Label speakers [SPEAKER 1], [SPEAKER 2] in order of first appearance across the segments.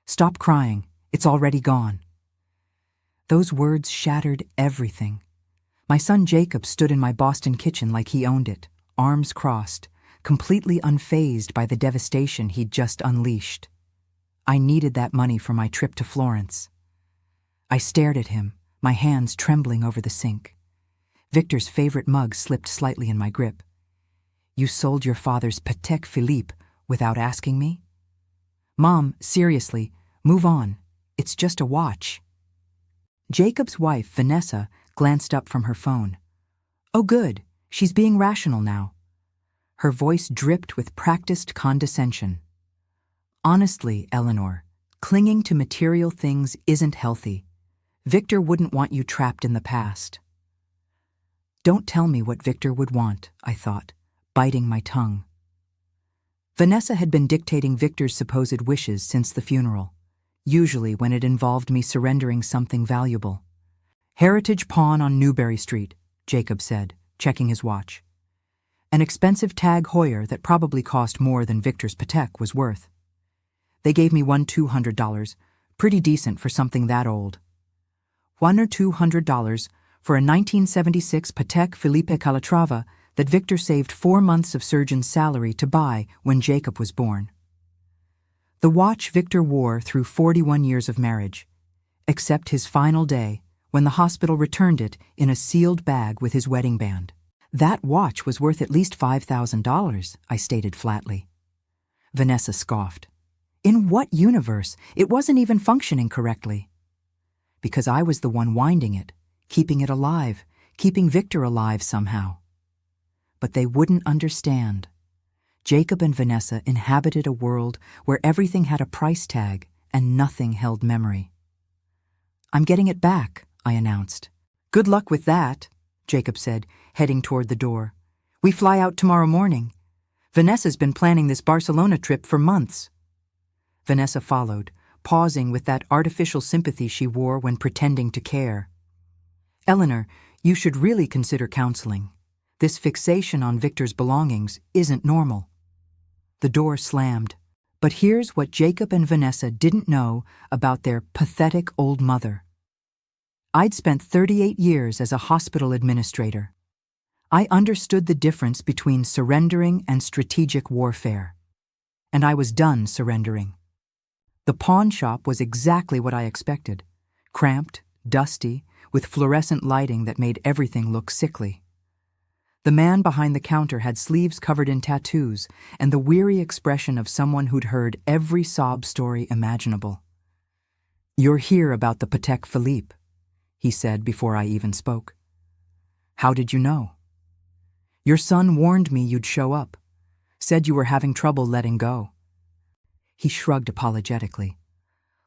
[SPEAKER 1] Stop crying. It's already gone." Those words shattered everything. My son Jacob stood in my Boston kitchen like he owned it, arms crossed, completely unfazed by the devastation he'd just unleashed. I needed that money for my trip to Florence. I stared at him, my hands trembling over the sink. Victor's favorite mug slipped slightly in my grip. "You sold your father's Patek Philippe without asking me?" "Mom, seriously, move on. It's just a watch." Jacob's wife, Vanessa, glanced up from her phone. "Oh good, she's being rational now." Her voice dripped with practiced condescension. "Honestly, Eleanor, clinging to material things isn't healthy. Victor wouldn't want you trapped in the past." Don't tell me what Victor would want, I thought, biting my tongue. Vanessa had been dictating Victor's supposed wishes since the funeral, usually when it involved me surrendering something valuable. "Heritage pawn on Newberry Street," Jacob said, checking his watch. An expensive Tag Heuer that probably cost more than Victor's Patek was worth. They gave me $200, pretty decent for something that old. $100 or $200 for a 1976 Patek Philippe Calatrava that Victor saved 4 months of surgeon's salary to buy when Jacob was born. The watch Victor wore through 41 years of marriage, except his final day when the hospital returned it in a sealed bag with his wedding band. That watch was worth at least $5,000, I stated flatly. Vanessa scoffed. In what universe? It wasn't even functioning correctly. Because I was the one winding it, keeping it alive, keeping Victor alive somehow. But they wouldn't understand. Jacob and Vanessa inhabited a world where everything had a price tag and nothing held memory. "I'm getting it back," I announced. "Good luck with that," Jacob said, heading toward the door. "We fly out tomorrow morning. Vanessa's been planning this Barcelona trip for months." Vanessa followed, pausing with that artificial sympathy she wore when pretending to care. "Eleanor, you should really consider counseling. This fixation on Victor's belongings isn't normal." The door slammed. But here's what Jacob and Vanessa didn't know about their pathetic old mother. I'd spent 38 years as a hospital administrator. I understood the difference between surrendering and strategic warfare. And I was done surrendering. The pawn shop was exactly what I expected. Cramped, dusty, with fluorescent lighting that made everything look sickly. The man behind the counter had sleeves covered in tattoos and the weary expression of someone who'd heard every sob story imaginable. "You're here about the Patek Philippe," he said before I even spoke. "How did you know?" "Your son warned me you'd show up. Said you were having trouble letting go." He shrugged apologetically.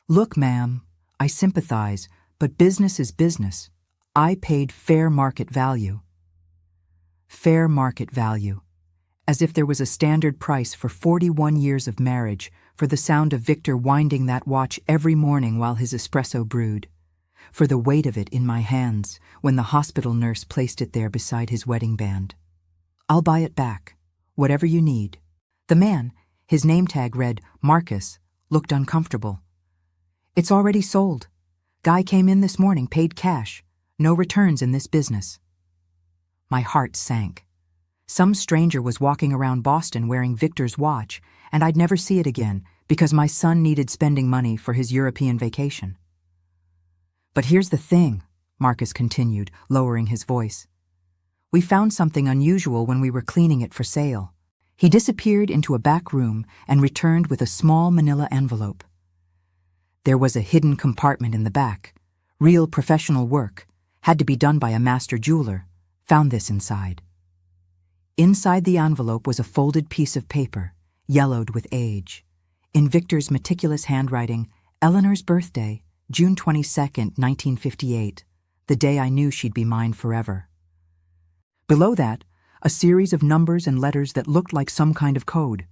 [SPEAKER 1] "Look, ma'am, I sympathize, but business is business. I paid fair market value." Fair market value. As if there was a standard price for 41 years of marriage for the sound of Victor winding that watch every morning while his espresso brewed. For the weight of it in my hands when the hospital nurse placed it there beside his wedding band. "I'll buy it back. Whatever you need." The man, his name tag read Marcus, looked uncomfortable. "It's already sold. Guy came in this morning, paid cash. No returns in this business." My heart sank. Some stranger was walking around Boston wearing Victor's watch, and I'd never see it again because my son needed spending money for his European vacation. "But here's the thing," Marcus continued, lowering his voice. "We found something unusual when we were cleaning it for sale." He disappeared into a back room and returned with a small manila envelope. There was a hidden compartment in the back. Real professional work. Had to be done by a master jeweler. Found this inside. Inside the envelope was a folded piece of paper, yellowed with age. In Victor's meticulous handwriting, Eleanor's birthday, June 22nd, 1958, the day I knew she'd be mine forever. Below that, a series of numbers and letters that looked like some kind of code.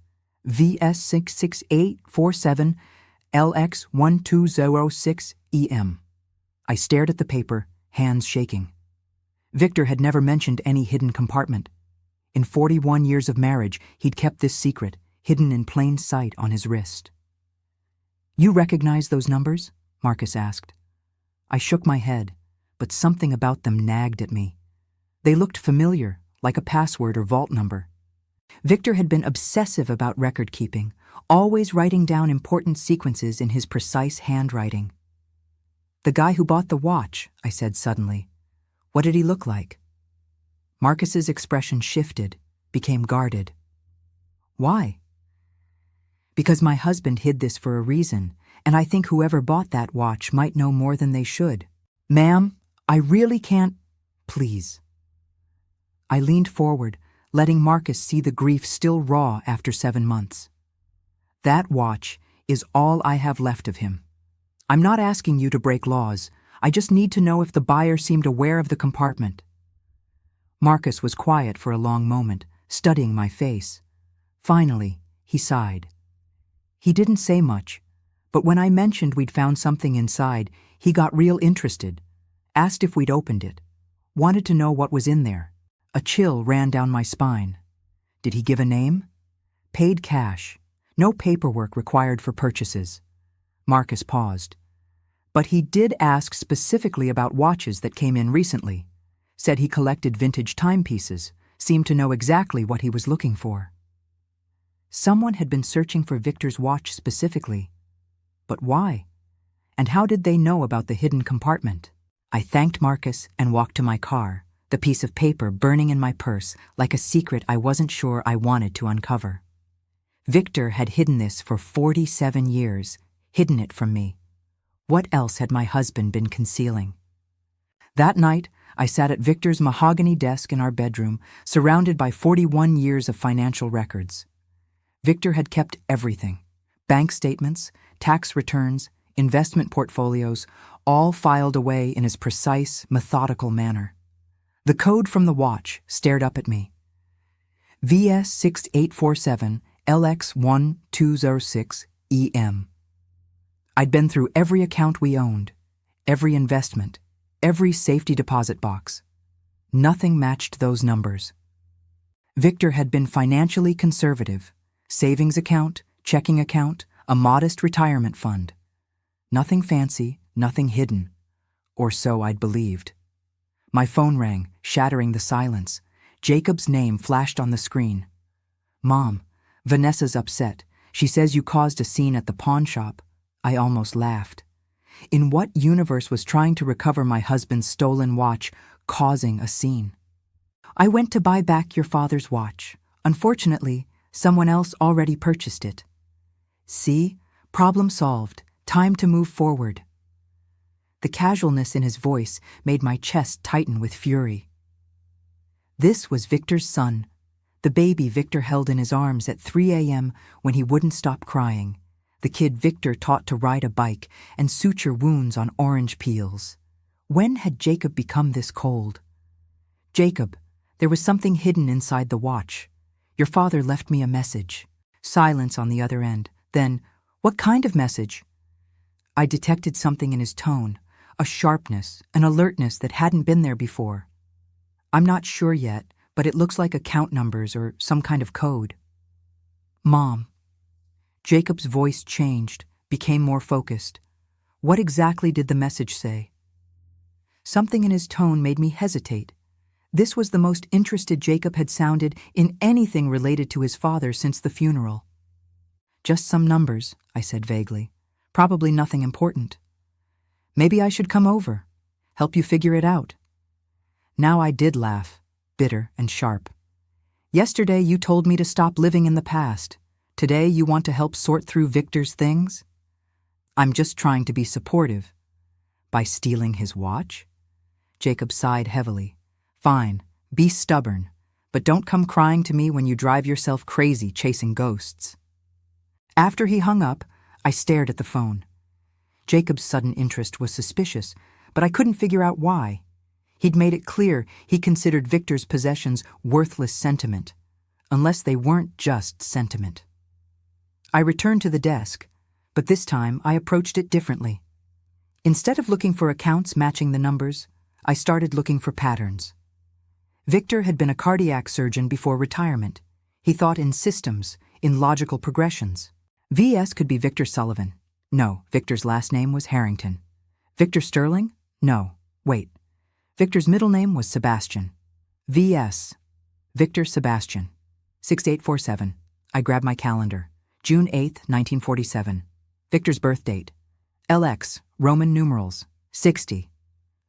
[SPEAKER 1] VS66847 LX1206EM. I stared at the paper, hands shaking. Victor had never mentioned any hidden compartment. In 41 years of marriage, he'd kept this secret, hidden in plain sight on his wrist. You recognize those numbers? Marcus asked. I shook my head, but something about them nagged at me. They looked familiar, like a password or vault number. Victor had been obsessive about record-keeping, always writing down important sequences in his precise handwriting. The guy who bought the watch, I said suddenly. What did he look like? Marcus's expression shifted, became guarded. Why? Because my husband hid this for a reason, and I think whoever bought that watch might know more than they should. Ma'am, I really can't. Please. I leaned forward, letting Marcus see the grief still raw after 7 months. That watch is all I have left of him. I'm not asking you to break laws. I just need to know if the buyer seemed aware of the compartment. Marcus was quiet for a long moment, studying my face. Finally, he sighed. He didn't say much, but when I mentioned we'd found something inside, he got real interested, asked if we'd opened it, wanted to know what was in there. A chill ran down my spine. Did he give a name? Paid cash. No paperwork required for purchases. Marcus paused. But he did ask specifically about watches that came in recently. Said he collected vintage timepieces, seemed to know exactly what he was looking for. Someone had been searching for Victor's watch specifically. But why? And how did they know about the hidden compartment? I thanked Marcus and walked to my car, the piece of paper burning in my purse like a secret I wasn't sure I wanted to uncover. Victor had hidden this for 47 years, hidden it from me. What else had my husband been concealing? That night, I sat at Victor's mahogany desk in our bedroom, surrounded by 41 years of financial records. Victor had kept everything: bank statements, tax returns, investment portfolios, all filed away in his precise, methodical manner. The code from the watch stared up at me. VS6847 LX1206EM. I'd been through every account we owned, every investment, every safety deposit box. Nothing matched those numbers. Victor had been financially conservative: savings account, checking account, a modest retirement fund. Nothing fancy, nothing hidden. Or so I'd believed. My phone rang, shattering the silence. Jacob's name flashed on the screen. Mom, Vanessa's upset. She says you caused a scene at the pawn shop. I almost laughed. In what universe was trying to recover my husband's stolen watch causing a scene? I went to buy back your father's watch. Unfortunately, someone else already purchased it. See? Problem solved. Time to move forward. The casualness in his voice made my chest tighten with fury. This was Victor's son, the baby Victor held in his arms at 3 a.m. when he wouldn't stop crying, the kid Victor taught to ride a bike and suture wounds on orange peels. When had Jacob become this cold? Jacob, there was something hidden inside the watch. Your father left me a message. Silence on the other end. Then, what kind of message? I detected something in his tone, a sharpness, an alertness that hadn't been there before. I'm not sure yet, but it looks like account numbers or some kind of code. Mom. Jacob's voice changed, became more focused. What exactly did the message say? Something in his tone made me hesitate. This was the most interested Jacob had sounded in anything related to his father since the funeral. Just some numbers, I said vaguely. Probably nothing important. Maybe I should come over, help you figure it out. Now I did laugh, bitter and sharp. Yesterday you told me to stop living in the past. Today you want to help sort through Victor's things? I'm just trying to be supportive. By stealing his watch? Jacob sighed heavily. Fine, be stubborn, but don't come crying to me when you drive yourself crazy chasing ghosts. After he hung up, I stared at the phone. Jacob's sudden interest was suspicious, but I couldn't figure out why. He'd made it clear he considered Victor's possessions worthless sentiment, unless they weren't just sentiment. I returned to the desk, but this time I approached it differently. Instead of looking for accounts matching the numbers, I started looking for patterns. Victor had been a cardiac surgeon before retirement. He thought in systems, in logical progressions. VS could be Victor Sullivan. No, Victor's last name was Harrington. Victor Sterling? No, wait. Victor's middle name was Sebastian. V.S. Victor Sebastian. 6847. I grabbed my calendar. June 8th, 1947. Victor's birth date. LX, Roman numerals, 60.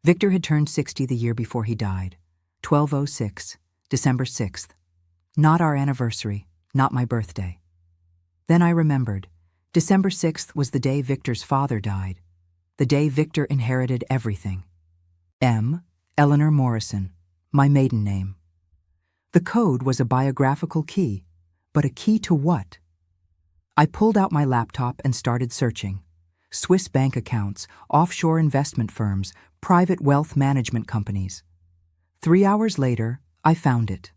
[SPEAKER 1] Victor had turned 60 the year before he died. 1206, December 6th. Not our anniversary, not my birthday. Then I remembered. December 6th was the day Victor's father died. The day Victor inherited everything. M. Eleanor Morrison, my maiden name. The code was a biographical key, but a key to what? I pulled out my laptop and started searching. Swiss bank accounts, offshore investment firms, private wealth management companies. 3 hours later, I found it.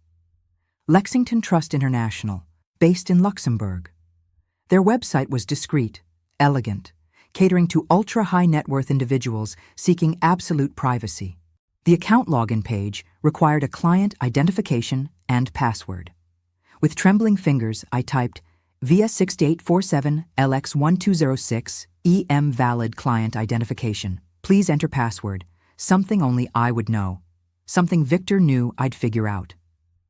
[SPEAKER 1] Lexington Trust International, based in Luxembourg. Their website was discreet, elegant, catering to ultra-high net worth individuals seeking absolute privacy. The account login page required a client identification and password. With trembling fingers, I typed VS6847 LX1206 EM valid client identification. Please enter password. Something only I would know. Something Victor knew I'd figure out.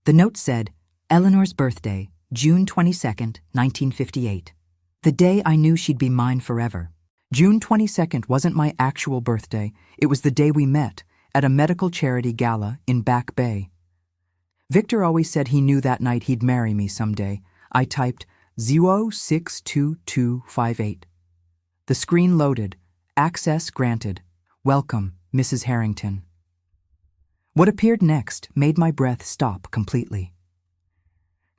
[SPEAKER 1] The note said, Eleanor's birthday, June 22nd, 1958. The day I knew she'd be mine forever. June 22nd wasn't my actual birthday. It was the day we met at a medical charity gala in Back Bay. Victor always said he knew that night he'd marry me someday. I typed 062258. The screen loaded. Access granted. Welcome, Mrs. Harrington. What appeared next made my breath stop completely.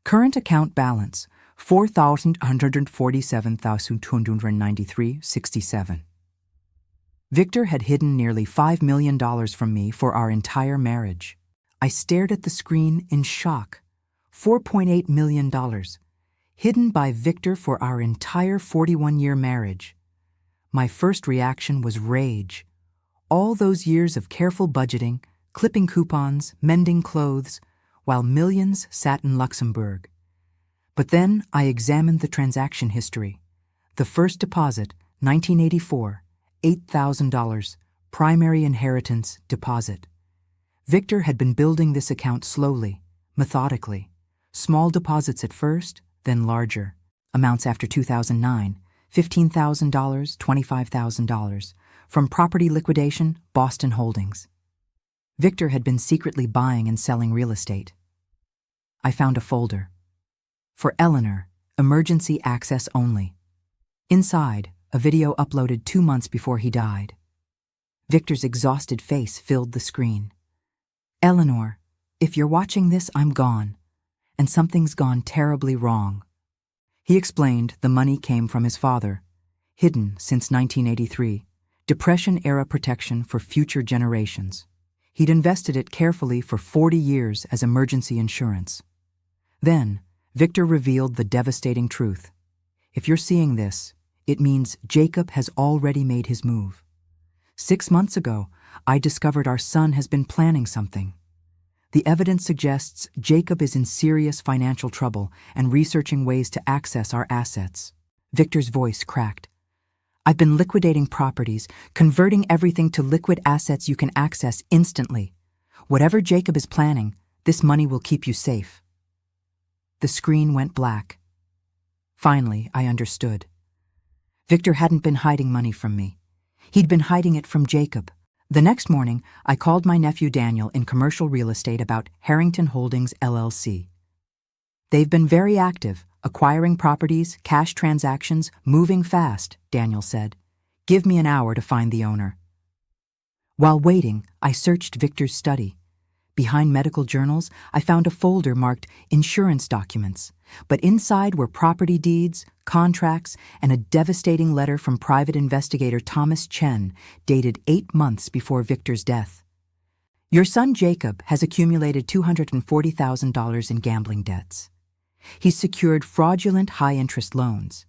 [SPEAKER 1] Current account balance, $4,147,293.67. Victor had hidden nearly $5 million from me for our entire marriage. I stared at the screen in shock. $4.8 million. Hidden by Victor for our entire 41-year marriage. My first reaction was rage. All those years of careful budgeting, clipping coupons, mending clothes, while millions sat in Luxembourg. But then I examined the transaction history. The first deposit, 1984, $8,000, primary inheritance deposit. Victor had been building this account slowly, methodically. Small deposits at first, then larger. Amounts after 2009, $15,000, $25,000. From property liquidation, Boston Holdings. Victor had been secretly buying and selling real estate. I found a folder. For Eleanor, emergency access only. Inside, a video uploaded 2 months before he died. Victor's exhausted face filled the screen. Eleanor, if you're watching this, I'm gone. And something's gone terribly wrong. He explained the money came from his father, hidden since 1983, Depression-era protection for future generations. He'd invested it carefully for 40 years as emergency insurance. Then, Victor revealed the devastating truth. If you're seeing this, it means Jacob has already made his move. 6 months ago, I discovered our son has been planning something. The evidence suggests Jacob is in serious financial trouble and researching ways to access our assets. Victor's voice cracked. I've been liquidating properties, converting everything to liquid assets you can access instantly. Whatever Jacob is planning, this money will keep you safe. The screen went black. Finally, I understood. Victor hadn't been hiding money from me. He'd been hiding it from Jacob. The next morning, I called my nephew Daniel in commercial real estate about Harrington Holdings, LLC. They've been very active, acquiring properties, cash transactions, moving fast, Daniel said. Give me an hour to find the owner. While waiting, I searched Victor's study. Behind medical journals, I found a folder marked insurance documents, but inside were property deeds, contracts, and a devastating letter from private investigator Thomas Chen, dated 8 months before Victor's death. Your son Jacob has accumulated $240,000 in gambling debts. He's secured fraudulent high-interest loans.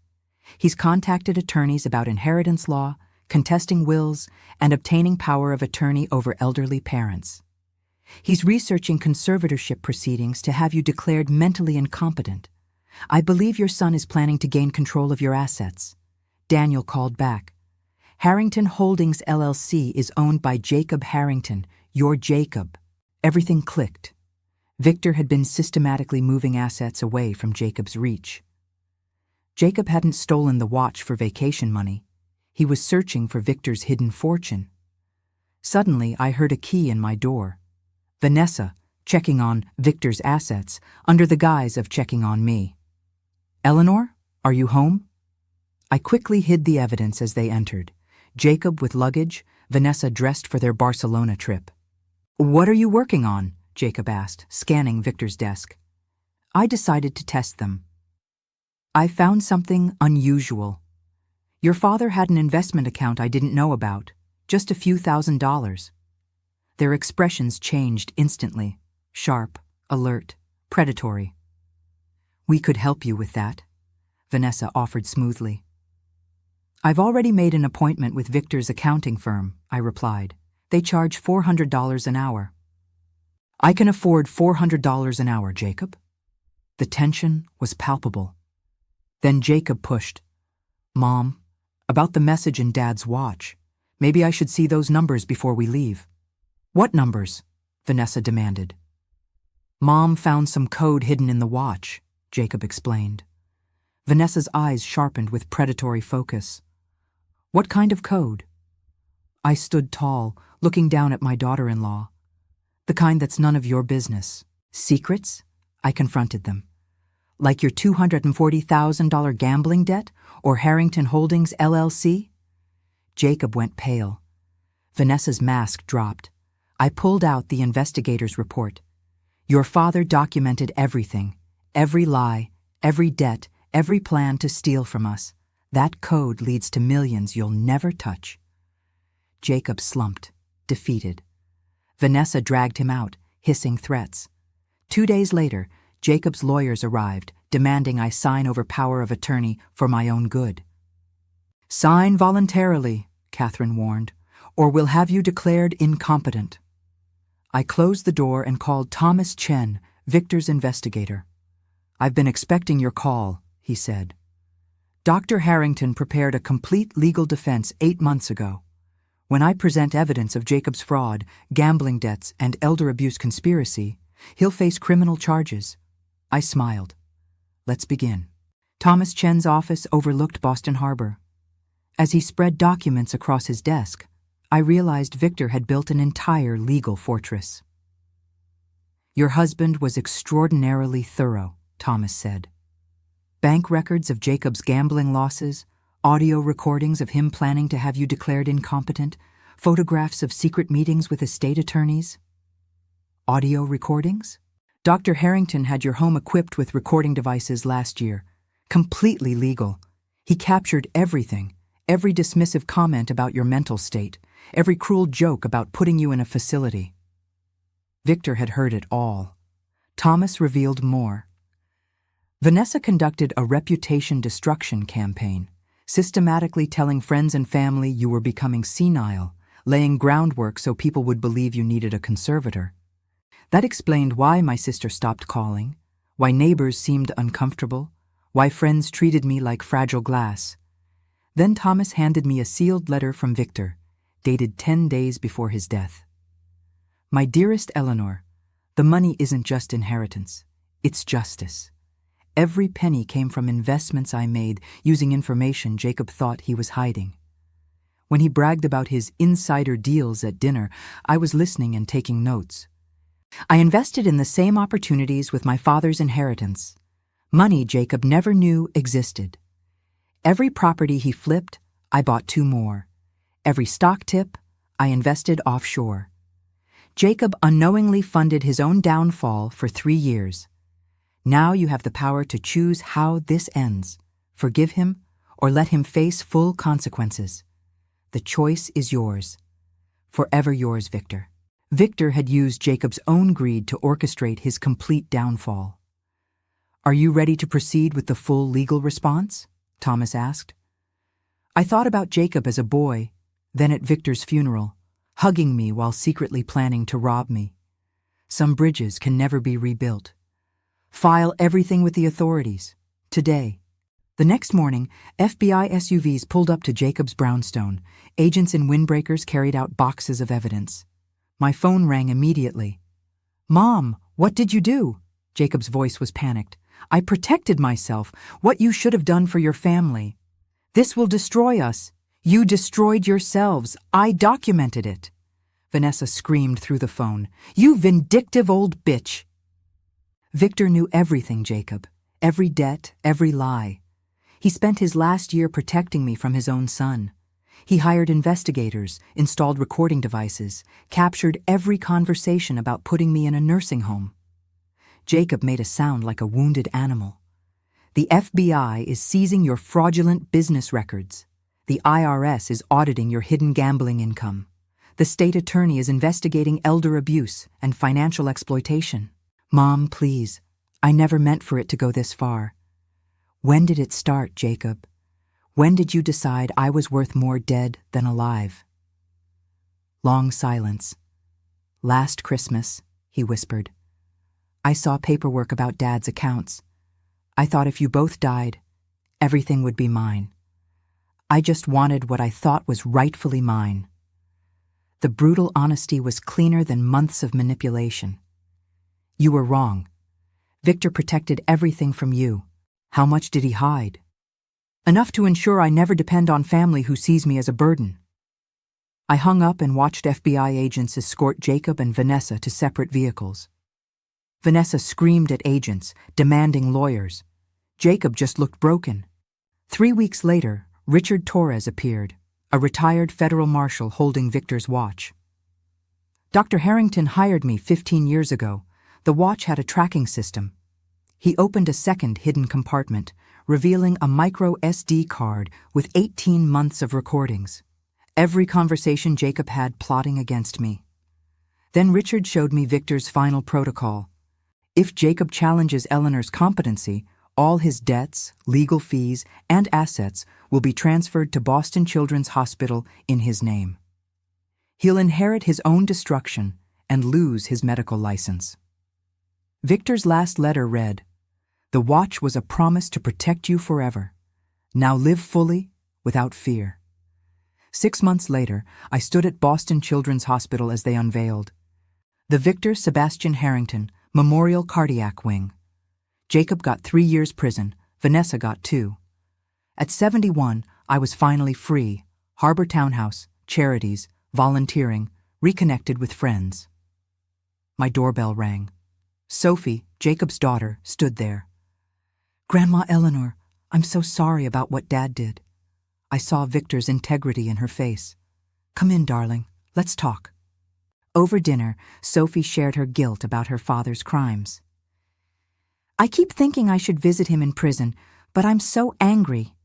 [SPEAKER 1] He's contacted attorneys about inheritance law, contesting wills, and obtaining power of attorney over elderly parents. He's researching conservatorship proceedings to have you declared mentally incompetent. I believe your son is planning to gain control of your assets. Daniel called back. Harrington Holdings LLC is owned by Jacob Harrington. You're Jacob. Everything clicked. Victor had been systematically moving assets away from Jacob's reach. Jacob hadn't stolen the watch for vacation money. He was searching for Victor's hidden fortune. Suddenly, I heard a key in my door. Vanessa, checking on Victor's assets, under the guise of checking on me. Eleanor, are you home? I quickly hid the evidence as they entered. Jacob with luggage, Vanessa dressed for their Barcelona trip. What are you working on? Jacob asked, scanning Victor's desk. I decided to test them. I found something unusual. Your father had an investment account I didn't know about, just a few $1,000s. Their expressions changed instantly, sharp, alert, predatory. We could help you with that, Vanessa offered smoothly. I've already made an appointment with Victor's accounting firm, I replied. They charge $400 an hour. I can afford $400 an hour, Jacob. The tension was palpable. Then Jacob pushed. Mom, about the message in Dad's watch. Maybe I should see those numbers before we leave. What numbers? Vanessa demanded. Mom found some code hidden in the watch, Jacob explained. Vanessa's eyes sharpened with predatory focus. What kind of code? I stood tall, looking down at my daughter-in-law. The kind that's none of your business. Secrets? I confronted them. Like your $240,000 gambling debt or Harrington Holdings LLC? Jacob went pale. Vanessa's mask dropped. I pulled out the investigator's report. Your father documented everything, every lie, every debt, every plan to steal from us. That code leads to millions you'll never touch. Jacob slumped, defeated. Vanessa dragged him out, hissing threats. 2 days later, Jacob's lawyers arrived, demanding I sign over power of attorney for my own good. Sign voluntarily, Catherine warned, or we'll have you declared incompetent. I closed the door and called Thomas Chen, Victor's investigator. I've been expecting your call, he said. Dr. Harrington prepared a complete legal defense 8 months ago. When I present evidence of Jacob's fraud, gambling debts, and elder abuse conspiracy, he'll face criminal charges. I smiled. Let's begin. Thomas Chen's office overlooked Boston Harbor. As he spread documents across his desk, I realized Victor had built an entire legal fortress. Your husband was extraordinarily thorough, Thomas said. Bank records of Jacob's gambling losses, audio recordings of him planning to have you declared incompetent, photographs of secret meetings with estate attorneys. Audio recordings? Dr. Harrington had your home equipped with recording devices last year. Completely legal. He captured everything, every dismissive comment about your mental state, every cruel joke about putting you in a facility. Victor had heard it all. Thomas revealed more. Vanessa conducted a reputation destruction campaign, systematically telling friends and family you were becoming senile, laying groundwork so people would believe you needed a conservator. That explained why my sister stopped calling, why neighbors seemed uncomfortable, why friends treated me like fragile glass. Then Thomas handed me a sealed letter from Victor, dated 10 days before his death. My dearest Eleanor, the money isn't just inheritance, it's justice. Every penny came from investments I made using information Jacob thought he was hiding. When he bragged about his insider deals at dinner, I was listening and taking notes. I invested in the same opportunities with my father's inheritance, money Jacob never knew existed. Every property he flipped, I bought 2 more. Every stock tip, I invested offshore. Jacob unknowingly funded his own downfall for 3 years. Now you have the power to choose how this ends, forgive him or let him face full consequences. The choice is yours. Forever yours, Victor. Victor had used Jacob's own greed to orchestrate his complete downfall. Are you ready to proceed with the full legal response? Thomas asked. I thought about Jacob as a boy, then at Victor's funeral, hugging me while secretly planning to rob me. Some bridges can never be rebuilt. File everything with the authorities, today. The next morning, FBI SUVs pulled up to Jacob's brownstone. Agents in windbreakers carried out boxes of evidence. My phone rang immediately. "Mom, what did you do?" Jacob's voice was panicked. "I protected myself. What you should have done for your family. This will destroy us. You destroyed yourselves. I documented it." Vanessa screamed through the phone. "You vindictive old bitch." Victor knew everything, Jacob. Every debt, every lie. He spent his last year protecting me from his own son. He hired investigators, installed recording devices, captured every conversation about putting me in a nursing home. Jacob made a sound like a wounded animal. "The FBI is seizing your fraudulent business records. The IRS is auditing your hidden gambling income. The state attorney is investigating elder abuse and financial exploitation." "Mom, please. I never meant for it to go this far." "When did it start, Jacob? When did you decide I was worth more dead than alive?" Long silence. "Last Christmas," he whispered. "I saw paperwork about Dad's accounts. I thought if you both died, everything would be mine. I just wanted what I thought was rightfully mine." The brutal honesty was cleaner than months of manipulation. "You were wrong. Victor protected everything from you. How much did he hide?" "Enough to ensure I never depend on family who sees me as a burden." I hung up and watched FBI agents escort Jacob and Vanessa to separate vehicles. Vanessa screamed at agents, demanding lawyers. Jacob just looked broken. 3 weeks later, Richard Torres appeared, a retired federal marshal holding Victor's watch. "Dr. Harrington hired me 15 years ago. The watch had a tracking system." He opened a second hidden compartment, revealing a micro SD card with 18 months of recordings. Every conversation Jacob had plotting against me. Then Richard showed me Victor's final protocol. If Jacob challenges Eleanor's competency, all his debts, legal fees, and assets will be transferred to Boston Children's Hospital in his name. He'll inherit his own destruction and lose his medical license. Victor's last letter read, "The watch was a promise to protect you forever. Now live fully, without fear." 6 months later, I stood at Boston Children's Hospital as they unveiled the Victor Sebastian Harrington Memorial Cardiac Wing. Jacob got 3 years prison, Vanessa got 2. At 71, I was finally free. Harbor Townhouse, charities, volunteering, reconnected with friends. My doorbell rang. Sophie, Jacob's daughter, stood there. "Grandma Eleanor, I'm so sorry about what Dad did." I saw Victor's integrity in her face. "Come in, darling. Let's talk." Over dinner, Sophie shared her guilt about her father's crimes. "I keep thinking I should visit him in prison, but I'm so angry."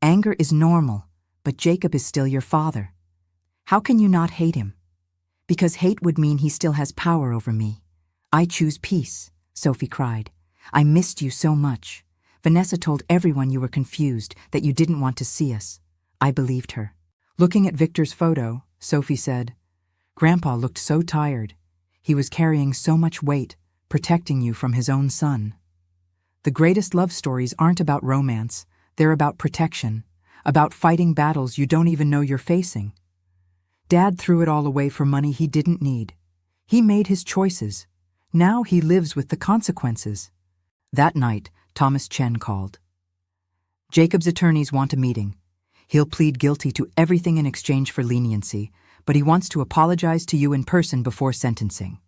[SPEAKER 1] "Anger is normal, but Jacob is still your father. How can you not hate him?" "Because hate would mean he still has power over me. I choose peace," Sophie cried. "I missed you so much. Vanessa told everyone you were confused, that you didn't want to see us. I believed her." Looking at Victor's photo, Sophie said, "Grandpa looked so tired. He was carrying so much weight, protecting you from his own son." The greatest love stories aren't about romance. They're about protection, about fighting battles you don't even know you're facing. Dad threw it all away for money he didn't need. He made his choices. Now he lives with the consequences. That night, Thomas Chen called. "Jacob's attorneys want a meeting. He'll plead guilty to everything in exchange for leniency, but he wants to apologize to you in person before sentencing."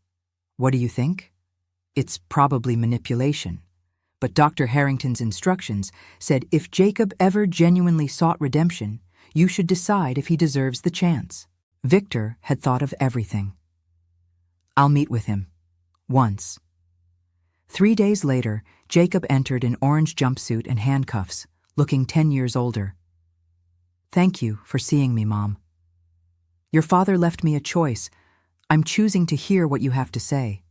[SPEAKER 1] What do you think? It's probably manipulation. But Dr. Harrington's instructions said if Jacob ever genuinely sought redemption, you should decide if he deserves the chance. Victor had thought of everything. "I'll meet with him. Once." 3 days later, Jacob entered in orange jumpsuit and handcuffs, looking 10 years older. "Thank you for seeing me, Mom. Your father left me a choice. I'm choosing to hear what you have to say.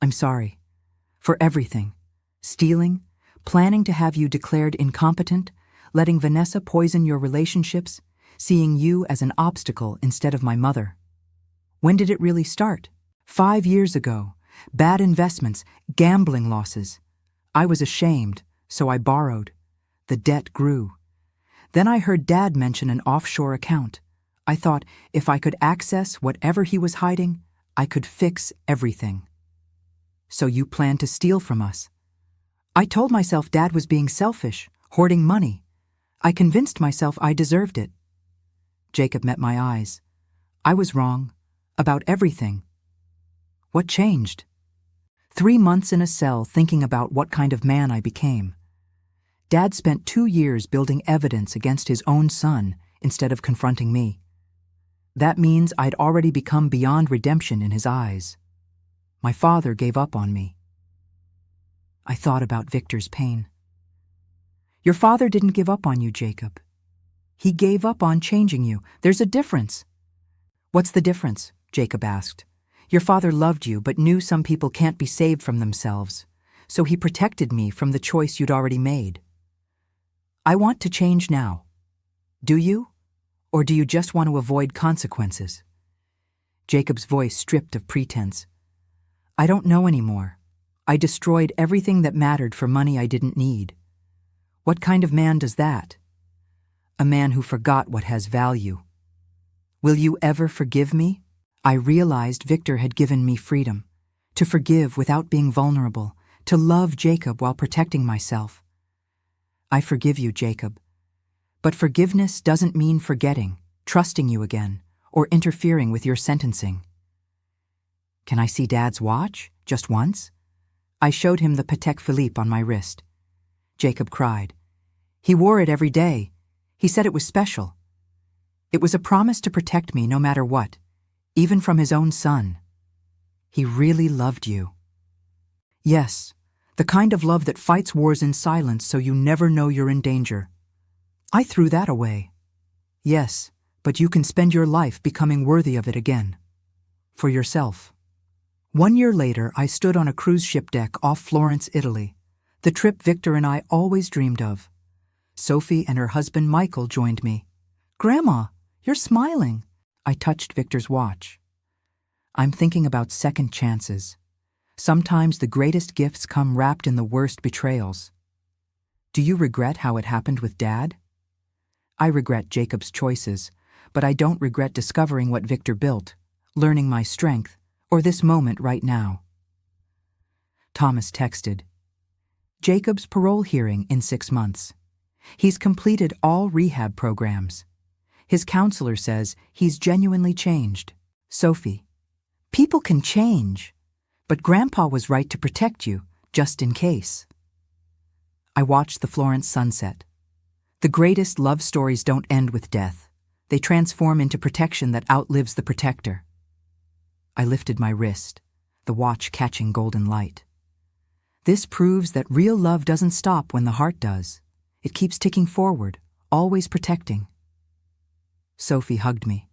[SPEAKER 1] I'm sorry. For everything. Stealing, planning to have you declared incompetent, letting Vanessa poison your relationships, seeing you as an obstacle instead of my mother. When did it really start? 5 years ago. Bad investments, gambling losses. I was ashamed, so I borrowed. The debt grew. Then I heard Dad mention an offshore account. I thought if I could access whatever he was hiding, I could fix everything. So you planned to steal from us? I told myself Dad was being selfish, hoarding money. I convinced myself I deserved it. Jacob met my eyes. I was wrong. About everything. What changed? 3 months in a cell thinking about what kind of man I became. Dad spent 2 years building evidence against his own son instead of confronting me. That means I'd already become beyond redemption in his eyes. My father gave up on me. I thought about Victor's pain. Your father didn't give up on you, Jacob. He gave up on changing you. There's a difference. What's the difference? Jacob asked. Your father loved you, but knew some people can't be saved from themselves, so he protected me from the choice you'd already made. I want to change now. Do you? Or do you just want to avoid consequences? Jacob's voice stripped of pretense. I don't know anymore. I destroyed everything that mattered for money I didn't need. What kind of man does that? A man who forgot what has value. Will you ever forgive me? I realized Victor had given me freedom, to forgive without being vulnerable, to love Jacob while protecting myself. I forgive you, Jacob. But forgiveness doesn't mean forgetting, trusting you again, or interfering with your sentencing. Can I see Dad's watch, just once? I showed him the Patek Philippe on my wrist. Jacob cried. He wore it every day. He said it was special. It was a promise to protect me no matter what, even from his own son. He really loved you. Yes, the kind of love that fights wars in silence so you never know you're in danger. I threw that away. Yes, but you can spend your life becoming worthy of it again. For yourself. 1 year later, I stood on a cruise ship deck off Florence, Italy, the trip Victor and I always dreamed of. Sophie and her husband Michael joined me. Grandma, you're smiling. I touched Victor's watch. I'm thinking about second chances. Sometimes the greatest gifts come wrapped in the worst betrayals. Do you regret how it happened with Dad? I regret Jacob's choices, but I don't regret discovering what Victor built, learning my strength, or this moment right now. Thomas texted. Jacob's parole hearing in 6 months. He's completed all rehab programs. His counselor says he's genuinely changed. Sophie. People can change, but Grandpa was right to protect you, just in case. I watched the Florence sunset. The greatest love stories don't end with death. They transform into protection that outlives the protector. I lifted my wrist, the watch catching golden light. This proves that real love doesn't stop when the heart does. It keeps ticking forward, always protecting. Sophie hugged me.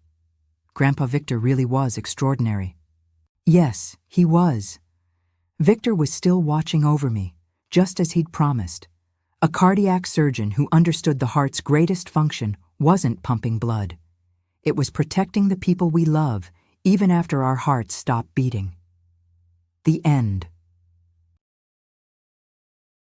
[SPEAKER 1] Grandpa Victor really was extraordinary. Yes, he was. Victor was still watching over me, just as he'd promised. A cardiac surgeon who understood the heart's greatest function wasn't pumping blood. It was protecting the people we love, even after our hearts stop beating. The end.